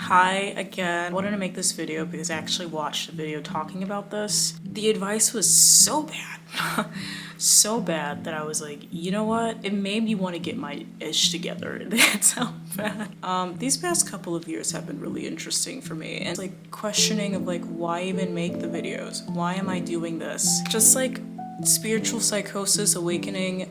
Hi again. I wanted to make this video because I actually watched a video talking about this. The advice was so bad. So bad that I was like, you know what? It made me want to get my ish together. That's how bad. These past couple of years have been really interesting for me, and like questioning of like, why even make the videos? Why am I doing this? Just like spiritual psychosis awakening.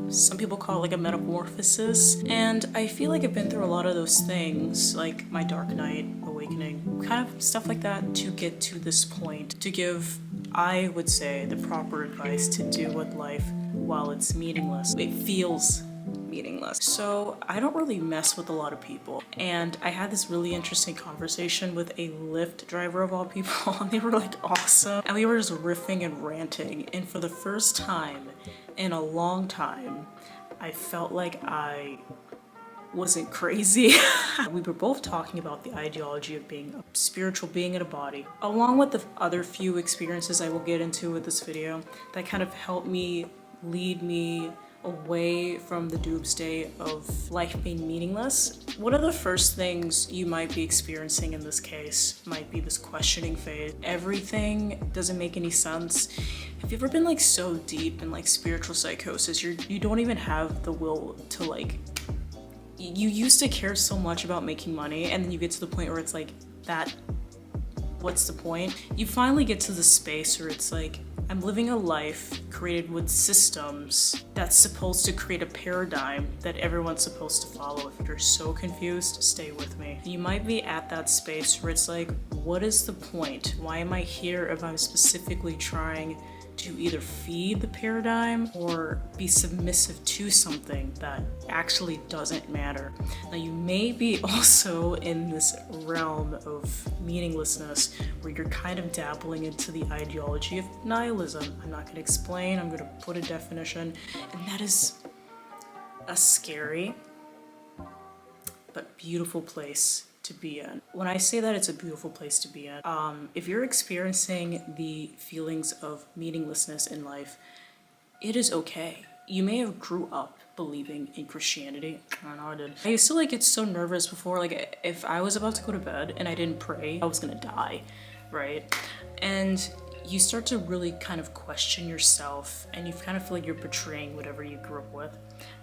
Some people call it like a metamorphosis, and I feel like I've been through a lot of those things, like my dark night awakening, kind of stuff like that, to get to this point, to give, I would say, the proper advice to do with life while it's meaningless. It feels meaningless. So I don't really mess with a lot of people, and I had this really interesting conversation with a Lyft driver of all people, and they were like awesome, and we were just riffing and ranting, and for the first time in a long time I felt like I wasn't crazy. We were both talking about the ideology of being a spiritual being in a body, along with the other few experiences I will get into with this video that kind of helped me, lead me away from the doomsday of life being meaningless. One of the first things you might be experiencing in this case might be this questioning phase. Everything doesn't make any sense. Have you ever been like so deep in like spiritual psychosis, you don't even have the will to like, you used to care so much about making money, and then you get to the point where it's like, that, what's the point? You finally get to the space where it's like, I'm living a life created with systems that's supposed to create a paradigm that everyone's supposed to follow. If you're so confused, stay with me. You might be at that space where it's like, what is the point? Why am I here if I'm specifically trying to either feed the paradigm or be submissive to something that actually doesn't matter? Now, you may be also in this realm of meaninglessness where you're kind of dabbling into the ideology of nihilism. I'm not going to explain, I'm going to put a definition, and that is a scary but beautiful place to be in. When I say that it's a beautiful place to be in, if you're experiencing the feelings of meaninglessness in life, it is okay. You may have grew up believing in Christianity. I don't know, I did. I used to like get so nervous before, like if I was about to go to bed and I didn't pray, I was gonna die, right? And you start to really kind of question yourself, and you kind of feel like you're betraying whatever you grew up with.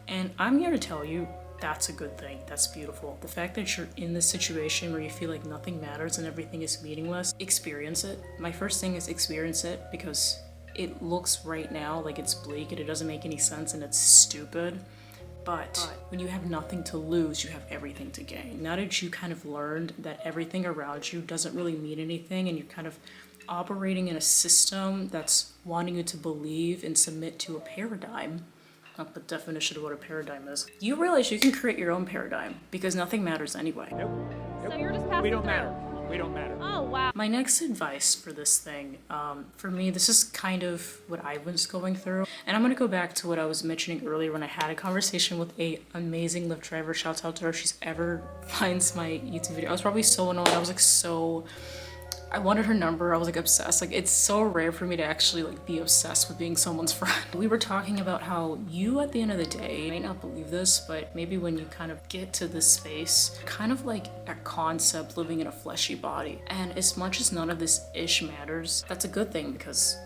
And I'm here to tell you, that's a good thing. That's beautiful. The fact that you're in this situation where you feel like nothing matters and everything is meaningless, experience it. My first thing is experience it, because it looks right now like it's bleak and it doesn't make any sense and it's stupid. But when you have nothing to lose, you have everything to gain. Now that you kind of learned that everything around you doesn't really mean anything, and you're kind of operating in a system that's wanting you to believe and submit to a paradigm, not the definition of what a paradigm is, you realize you can create your own paradigm, because nothing matters anyway. Nope. So you're just passing We don't through. matter. We don't matter. Oh, wow. My next advice for this thing, for me, this is kind of what I was going through. And I'm gonna go back to what I was mentioning earlier when I had a conversation with a amazing Lyft driver. Shouts out to her if she's ever finds my YouTube video. I was probably so annoyed. I was like I wanted her number. I was like obsessed. Like, it's so rare for me to actually like be obsessed with being someone's friend. We were talking about how you, at the end of the day, you might not believe this, but maybe when you kind of get to this space, kind of like a concept living in a fleshy body. And as much as none of this ish matters, that's a good thing, because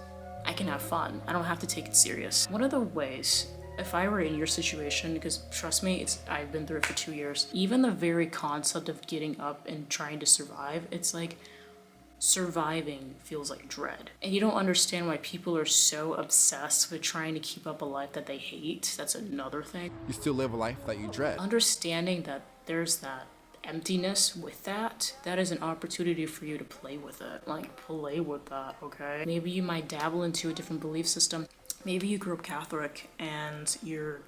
I can have fun. I don't have to take it serious. One of the ways, if I were in your situation, because trust me, I've been through it for 2 years, even the very concept of getting up and trying to survive, it's like, surviving feels like dread. And you don't understand why people are so obsessed with trying to keep up a life that they hate. That's another thing. You still live a life that you dread. Understanding that there's that emptiness with that is an opportunity for you to play with it. Like, play with that, okay? Maybe you might dabble into a different belief system. Maybe you grew up Catholic and you're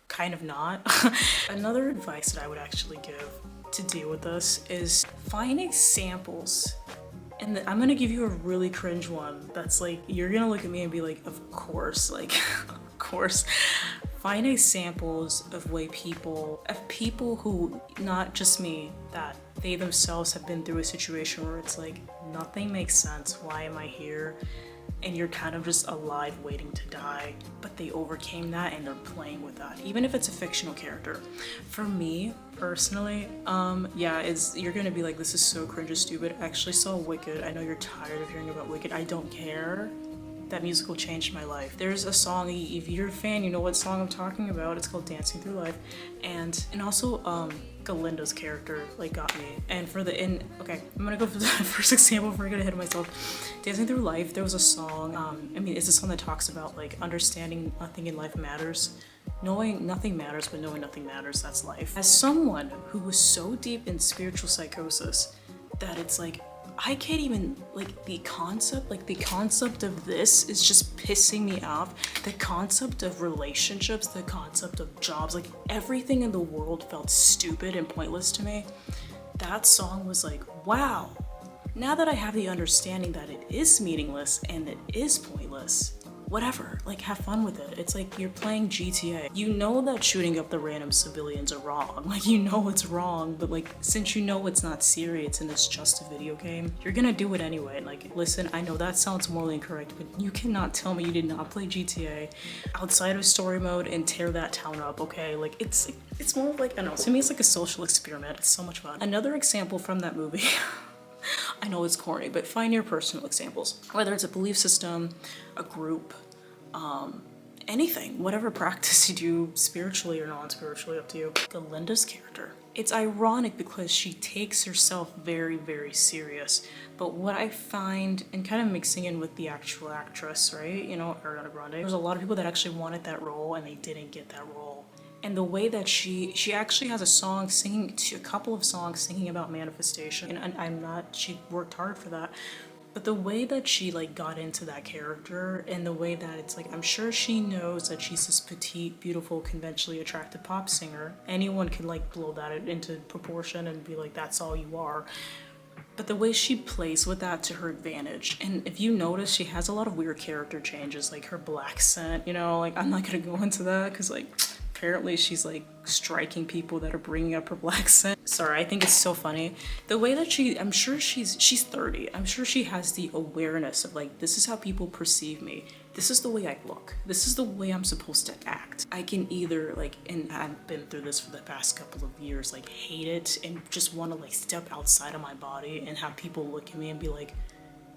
kind of not. Another advice that I would actually give to deal with this is find examples. And I'm gonna give you a really cringe one that's like, you're gonna look at me and be like, of course, like, of course. Find examples of people who, not just me, that they themselves have been through a situation where it's like, nothing makes sense, why am I here? and you're kind of just alive waiting to die. But they overcame that and they're playing with that, even if it's a fictional character. For me personally, yeah, you're gonna be like, this is so cringe and stupid. I actually saw Wicked. I know you're tired of hearing about Wicked. I don't care. That musical changed my life. There's a song, if you're a fan, you know what song I'm talking about. It's called Dancing Through Life. And also Galinda's character like got me. And okay, I'm gonna go for the first example before I get ahead of myself. Dancing Through Life, there was a song, I mean, it's a song that talks about like understanding nothing in life matters. Knowing nothing matters, but knowing nothing matters, that's life. As someone who was so deep in spiritual psychosis that it's like, I can't even, like, the concept of this is just pissing me off. The concept of relationships, the concept of jobs, like everything in the world felt stupid and pointless to me. That song was like, wow, now that I have the understanding that it is meaningless and it is pointless, whatever, like have fun with it. It's like you're playing GTA. You know that shooting up the random civilians are wrong. Like you know it's wrong, but like since you know it's not serious and it's just a video game, you're gonna do it anyway. Like listen, I know that sounds morally incorrect, but you cannot tell me you did not play GTA outside of story mode and tear that town up, okay? Like it's more of like, I don't know, to me it's like a social experiment. It's so much fun. Another example from that movie, I know it's corny, but find your personal examples. Whether it's a belief system, a group, anything, whatever practice you do spiritually or non-spiritually, up to you. Galinda's character. It's ironic because she takes herself very, very serious. But what I find, and kind of mixing in with the actual actress, right? You know, Ariana Grande, there's a lot of people that actually wanted that role and they didn't get that role. And the way that she actually has a couple of songs singing about manifestation, and she worked hard for that. But the way that she like got into that character and the way that it's like, I'm sure she knows that she's this petite, beautiful, conventionally attractive pop singer. Anyone can like blow that into proportion and be like, that's all you are. But the way she plays with that to her advantage, and if you notice, she has a lot of weird character changes, like her black scent, you know, like I'm not gonna go into that because like apparently she's like striking people that are bringing up her black scent. Sorry, I think it's so funny. The way that I'm sure she's 30. I'm sure she has the awareness of like, this is how people perceive me. This is the way I look. This is the way I'm supposed to act. I can either like, and I've been through this for the past couple of years, like hate it and just want to like step outside of my body and have people look at me and be like,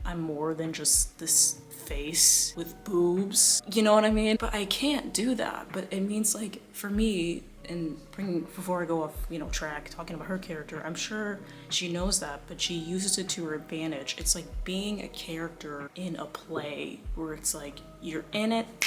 I'm more than just this face with boobs, you know what I mean? But I can't do that. But it means like for me, and before I go off, you know, track talking about her character, I'm sure she knows that, but she uses it to her advantage. It's like being a character in a play where it's like you're in it,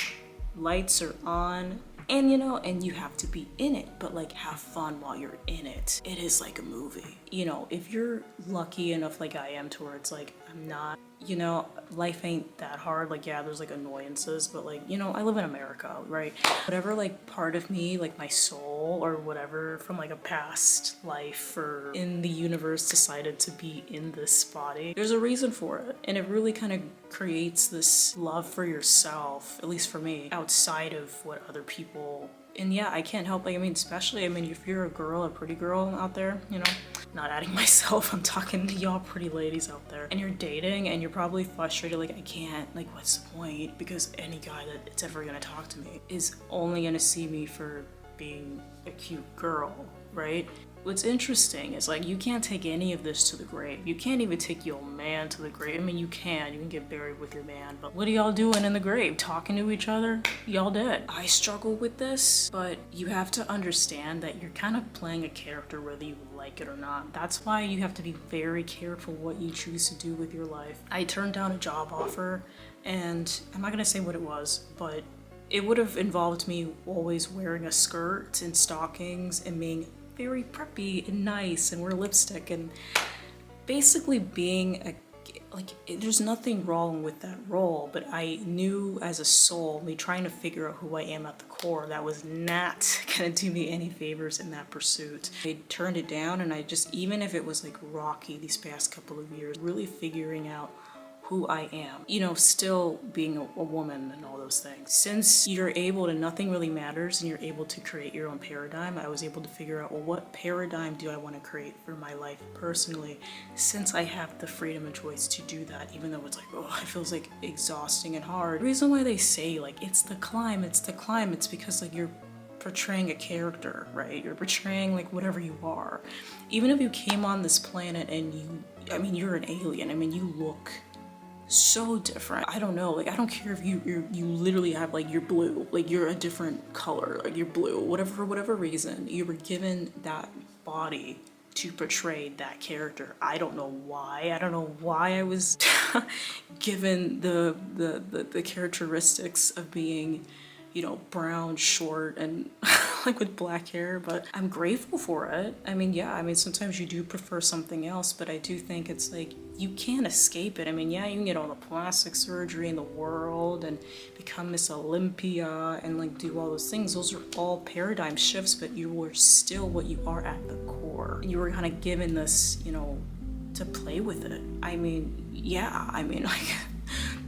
lights are on, and you know, and you have to be in it, but like have fun while you're in it. It is like a movie. You know, if you're lucky enough like I am to where it's like, I'm not, you know, life ain't that hard. Like, yeah, there's like annoyances, but like, you know, I live in America, right? Whatever like part of me, like my soul or whatever from like a past life or in the universe decided to be in this body, there's a reason for it. And it really kind of creates this love for yourself, at least for me, outside of what other people. And yeah, I can't help, like, I mean, especially, I mean, if you're a girl, a pretty girl out there, you know, not adding myself, I'm talking to y'all pretty ladies out there, and you're dating and you're probably frustrated, like, I can't, like, what's the point? Because any guy that's ever gonna talk to me is only gonna see me for being a cute girl, right? What's interesting is like you can't take any of this to the grave. You can't even take your man to the grave. I mean, you can get buried with your man, but what are y'all doing in the grave? Talking to each other? Y'all dead. I struggle with this, but you have to understand that you're kind of playing a character whether you like it or not. That's why you have to be very careful what you choose to do with your life. I turned down a job offer, and I'm not gonna say what it was, but it would have involved me always wearing a skirt and stockings and being very preppy and nice and wear lipstick and basically being there's nothing wrong with that role, but I knew as a soul, me trying to figure out who I am at the core, that was not gonna do me any favors in that pursuit. I turned it down, and I just, even if it was like rocky these past couple of years, really figuring out who I am, you know, still being a woman and all those things. Since you're able to, nothing really matters, and you're able to create your own paradigm, I was able to figure out, well, what paradigm do I want to create for my life personally, since I have the freedom and choice to do that, even though it's like, oh, it feels like exhausting and hard. The reason why they say like it's the climb, it's because like you're portraying a character, right? You're portraying like whatever you are. Even if you came on this planet and you're an alien. I mean, you look so different. I don't know, like I don't care if you literally have like you're blue, like you're a different color, like you're blue, whatever, for whatever reason, you were given that body to portray that character. I don't know why. I don't know why I was given the characteristics of being, you know, brown, short, and like with black hair, but I'm grateful for it. I mean, yeah, I mean, sometimes you do prefer something else, but I do think it's like, you can't escape it. I mean, yeah, you can get all the plastic surgery in the world and become Miss Olympia and like do all those things. Those are all paradigm shifts, but you were still what you are at the core. You were kind of given this, you know, to play with it. I mean, yeah, I mean, like,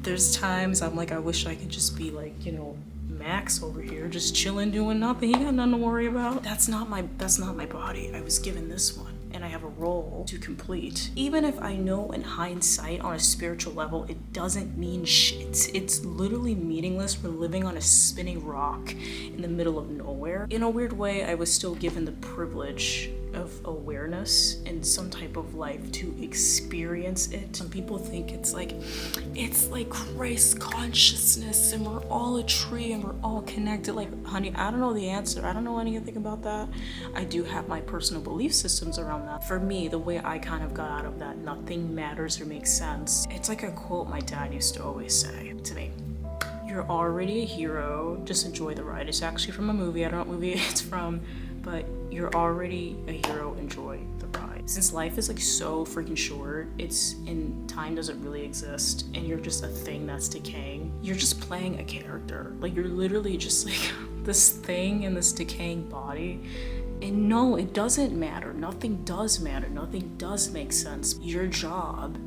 there's times I'm like, I wish I could just be like, you know, Max over here just chilling doing nothing. He got nothing to worry about. That's not my body. I was given this one and I have a role to complete. Even if I know in hindsight on a spiritual level it doesn't mean shit. It's literally meaningless. We're living on a spinning rock in the middle of nowhere. In a weird way, I was still given the privilege of awareness and some type of life to experience it. Some people think it's like Christ consciousness and we're all a tree and we're all connected. Like, honey, I don't know the answer. I don't know anything about that. I do have my personal belief systems around that. For me, the way I kind of got out of that, nothing matters or makes sense. It's like a quote my dad used to always say to me. You're already a hero, just enjoy the ride. It's actually from a movie. I don't know what movie it's from, but you're already a hero, enjoy the ride. Since life is like so freaking short, and time doesn't really exist, and you're just a thing that's decaying, you're just playing a character. Like, you're literally just like this thing in this decaying body. And no, it doesn't matter. Nothing does matter. Nothing does make sense. Your job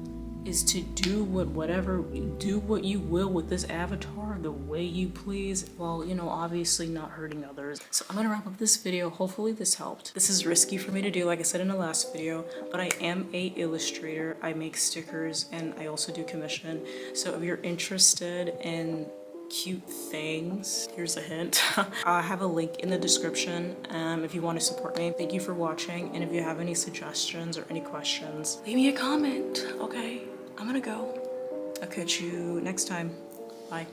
is to do what you will with this avatar the way you please, while, you know, obviously not hurting others. So I'm gonna wrap up this video. Hopefully this helped. This is risky for me to do, like I said in the last video, but I am a illustrator. I make stickers and I also do commission. So if you're interested in cute things, here's a hint. I have a link in the description if you want to support me. Thank you for watching, and if you have any suggestions or any questions, leave me a comment. Okay, I'm gonna go. I'll catch you next time. Bye.